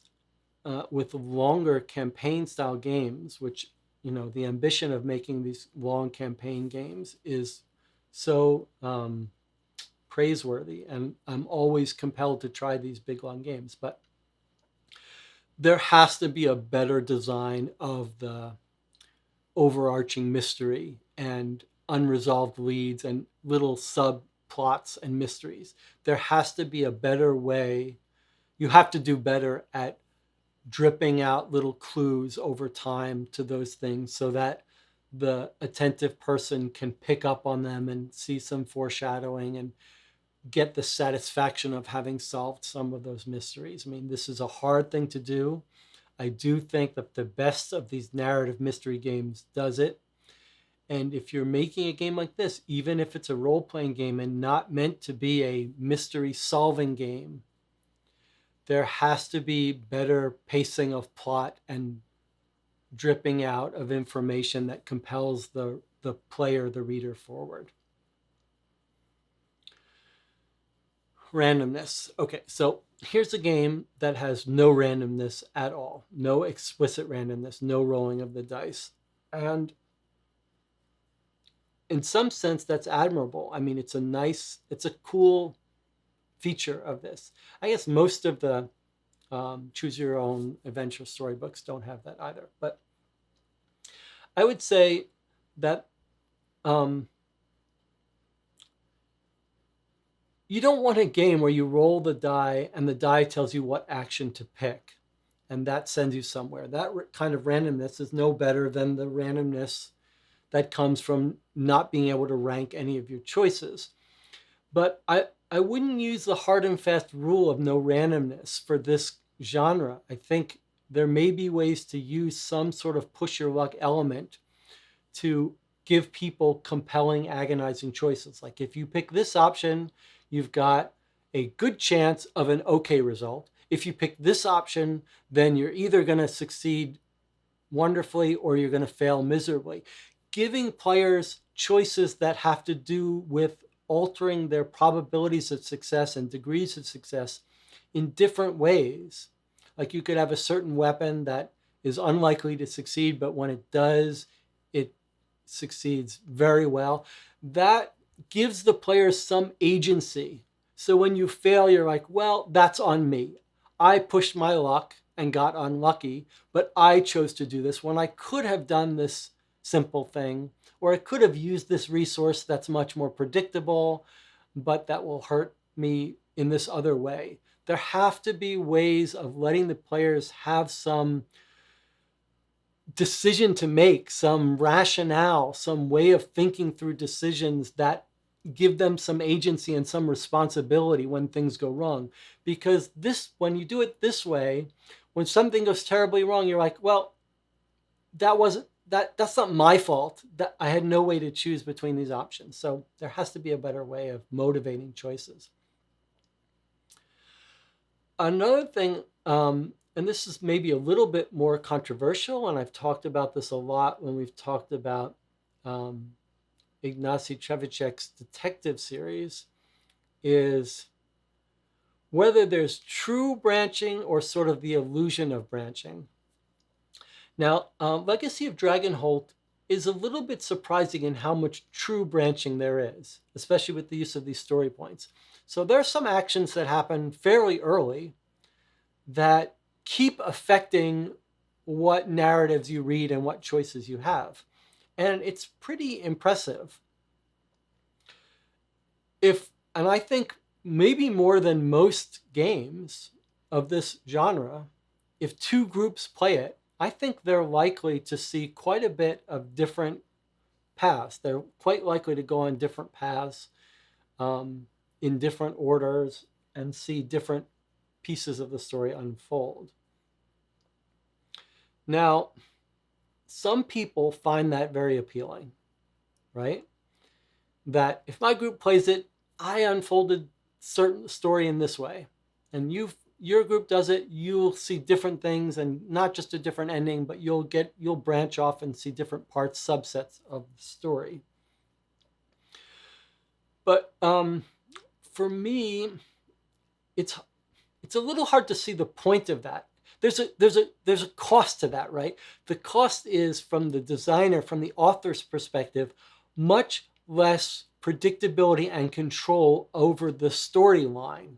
with longer campaign style games, which, you know, the ambition of making these long campaign games is so praiseworthy, and I'm always compelled to try these big long games, but there has to be a better design of the overarching mystery and unresolved leads and little subplots and mysteries. There has to be a better way. You have to do better at dripping out little clues over time to those things so that the attentive person can pick up on them and see some foreshadowing and get the satisfaction of having solved some of those mysteries. I mean, this is a hard thing to do. I do think that the best of these narrative mystery games does it. And if you're making a game like this, even if it's a role-playing game and not meant to be a mystery solving game, there has to be better pacing of plot and dripping out of information that compels the player, the reader, forward. Randomness. Okay, so here's a game that has no randomness at all. No explicit randomness, no rolling of the dice. And in some sense, that's admirable. I mean, it's a cool feature of this. I guess most of the choose your own adventure storybooks don't have that either. But I would say that you don't want a game where you roll the die and the die tells you what action to pick, and that sends you somewhere. That kind of randomness is no better than the randomness that comes from not being able to rank any of your choices. But I wouldn't use the hard and fast rule of no randomness for this genre. I think there may be ways to use some sort of push your luck element to give people compelling, agonizing choices. Like if you pick this option, you've got a good chance of an okay result. If you pick this option, then you're either going to succeed wonderfully or you're going to fail miserably. Giving players choices that have to do with altering their probabilities of success and degrees of success in different ways. Like you could have a certain weapon that is unlikely to succeed, but when it does, it succeeds very well. That gives the players some agency. So when you fail, you're like, well, that's on me. I pushed my luck and got unlucky, but I chose to do this when I could have done this simple thing, or I could have used this resource that's much more predictable, but that will hurt me in this other way. There have to be ways of letting the players have some decision to make, some rationale, some way of thinking through decisions that give them some agency and some responsibility when things go wrong. Because when you do it this way, when something goes terribly wrong, you're like, well, that's not my fault. That I had no way to choose between these options. So there has to be a better way of motivating choices. Another thing, and this is maybe a little bit more controversial, and I've talked about this a lot when we've talked about Ignacy Trzewiczek's detective series, is whether there's true branching or sort of the illusion of branching. Now, Legacy of Dragonholt is a little bit surprising in how much true branching there is, especially with the use of these story points. So there are some actions that happen fairly early that keep affecting what narratives you read and what choices you have. And it's pretty impressive. And I think maybe more than most games of this genre, if two groups play it, I think they're likely to see quite a bit of different paths. They're quite likely to go on different paths in different orders and see different pieces of the story unfold. Now, some people find that very appealing, right? That if my group plays it, I unfolded certain story in this way, and your group does it, you'll see different things, and not just a different ending, but you'll branch off and see different parts, subsets of the story. But for me, it's a little hard to see the point of that. There's a cost to that, right? The cost is, from the designer, from the author's perspective, much less predictability and control over the storyline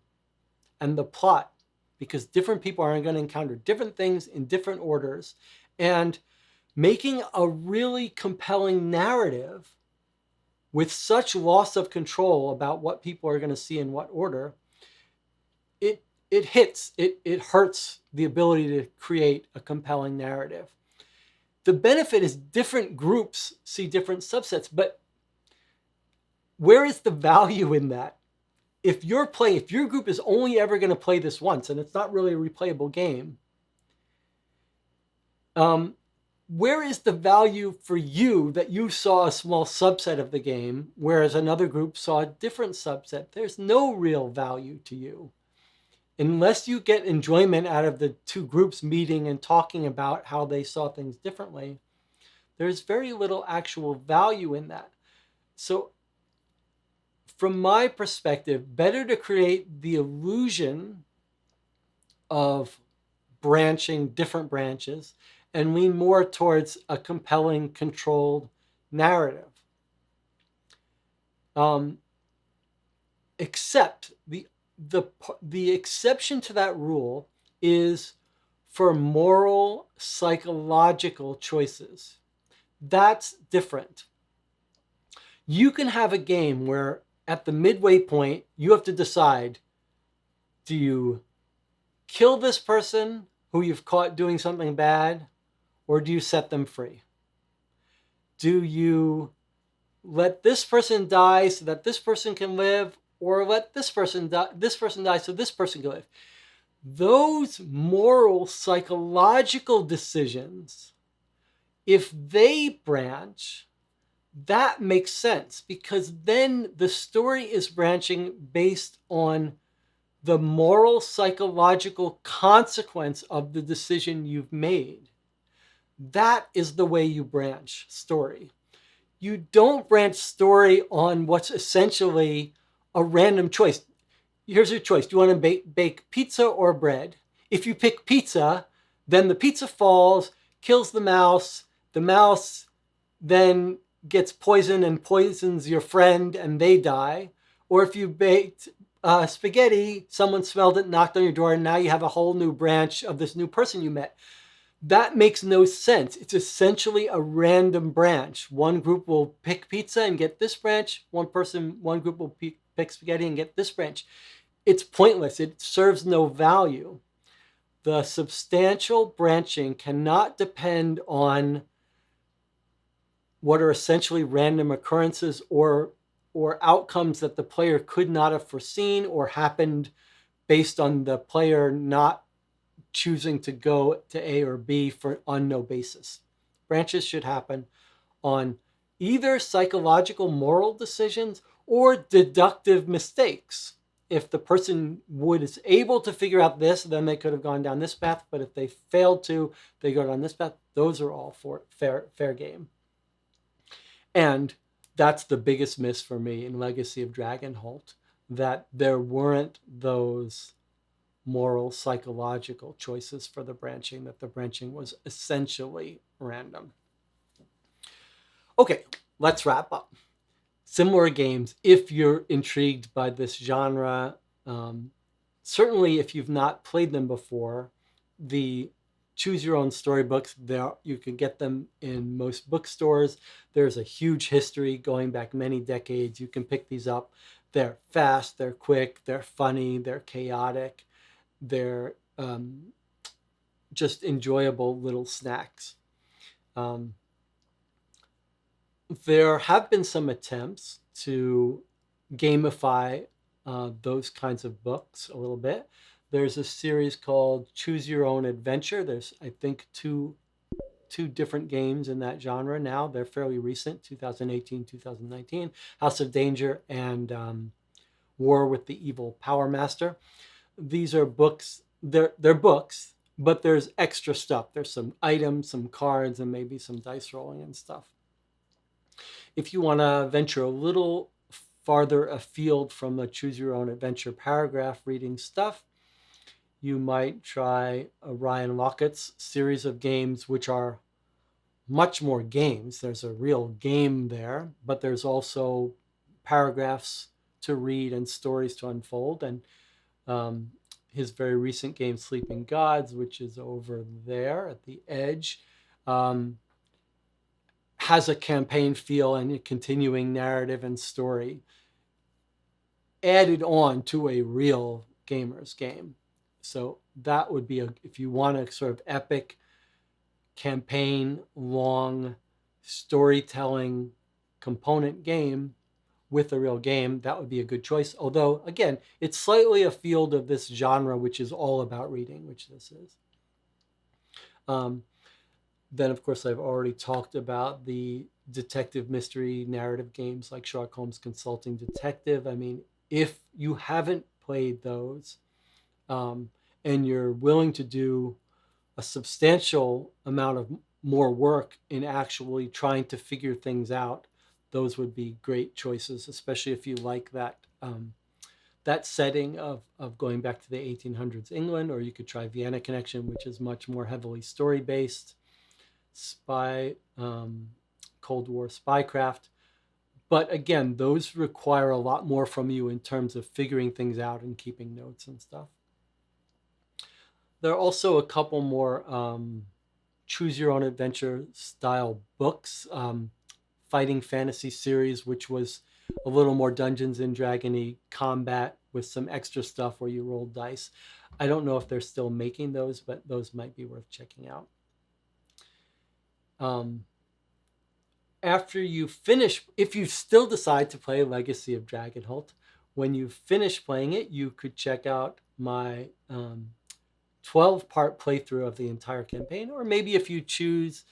and the plot, because different people are going to encounter different things in different orders, and making a really compelling narrative with such loss of control about what people are going to see in what order, it hurts the ability to create a compelling narrative. The benefit is different groups see different subsets, but where is the value in that? If your group is only ever going to play this once, and it's not really a replayable game, where is the value for you that you saw a small subset of the game, whereas another group saw a different subset? There's no real value to you. Unless you get enjoyment out of the two groups meeting and talking about how they saw things differently, there's very little actual value in that. So from my perspective, better to create the illusion of branching different branches and lean more towards a compelling, controlled narrative. Except the exception to that rule is for moral, psychological choices. That's different. You can have a game where at the midway point, you have to decide, do you kill this person who you've caught doing something bad, or do you set them free? Do you let this person die so that this person can live, or let this person die so this person can live. Those moral, psychological decisions, if they branch, that makes sense, because then the story is branching based on the moral, psychological consequence of the decision you've made. That is the way you branch story. You don't branch story on what's essentially a random choice. Here's your choice. Do you want to bake pizza or bread? If you pick pizza, then the pizza falls, kills the mouse. The mouse then gets poisoned and poisons your friend and they die. Or if you baked spaghetti, someone smelled it, knocked on your door, and now you have a whole new branch of this new person you met. That makes no sense. It's essentially a random branch. One group will pick pizza and get this branch. One group will pick spaghetti and get this branch. It's pointless. It serves no value. The substantial branching cannot depend on what are essentially random occurrences or outcomes that the player could not have foreseen or happened based on the player not choosing to go to A or B on no basis. Branches should happen on either psychological moral decisions or deductive mistakes. If the person is able to figure out this, then they could have gone down this path. But if they failed to, they go down this path. Those are all for fair game. And that's the biggest miss for me in Legacy of Dragonholt, that there weren't those moral, psychological choices for the branching, that the branching was essentially random. Okay, let's wrap up. Similar games, if you're intrigued by this genre, certainly if you've not played them before, the choose your own storybooks, you can get them in most bookstores. There's a huge history going back many decades. You can pick these up. They're fast, they're quick, they're funny, they're chaotic. They're just enjoyable little snacks. There have been some attempts to gamify those kinds of books a little bit. There's a series called Choose Your Own Adventure. There's, I think, two different games in that genre now. They're fairly recent, 2018, 2019. House of Danger and War with the Evil Power Master. These are books. They're books, but there's extra stuff. There's some items, some cards, and maybe some dice rolling and stuff. If you want to venture a little farther afield from the Choose Your Own Adventure paragraph reading stuff, you might try Ryan Laukatz's series of games, which are much more games. There's a real game there, but there's also paragraphs to read and stories to unfold. And his very recent game, Sleeping Gods, which is over there at the edge, has a campaign feel and a continuing narrative and story added on to a real gamer's game. So that would be, if you want a sort of epic campaign, long storytelling component game with a real game, that would be a good choice. Although, again, it's slightly afield of this genre, which is all about reading, which this is. Then, of course, I've already talked about the detective mystery narrative games like Sherlock Holmes Consulting Detective. I mean, if you haven't played those and you're willing to do a substantial amount of more work in actually trying to figure things out, those would be great choices, especially if you like that that setting of going back to the 1800s England. Or you could try Vienna Connection, which is much more heavily story-based, Cold War spycraft. But again, those require a lot more from you in terms of figuring things out and keeping notes and stuff. There are also a couple more choose your own adventure style books. Fighting Fantasy series, which was a little more Dungeons and Dragons-y combat with some extra stuff where you roll dice. I don't know if they're still making those, but those might be worth checking out. After you finish, if you still decide to play Legacy of Dragonholt, when you finish playing it, you could check out my 12-part playthrough of the entire campaign. Or maybe if you choose,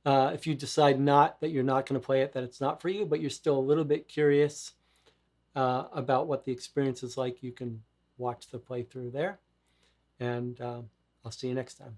if you decide that you're not going to play it, that it's not for you, but you're still a little bit curious about what the experience is like, you can watch the playthrough there. And I'll see you next time.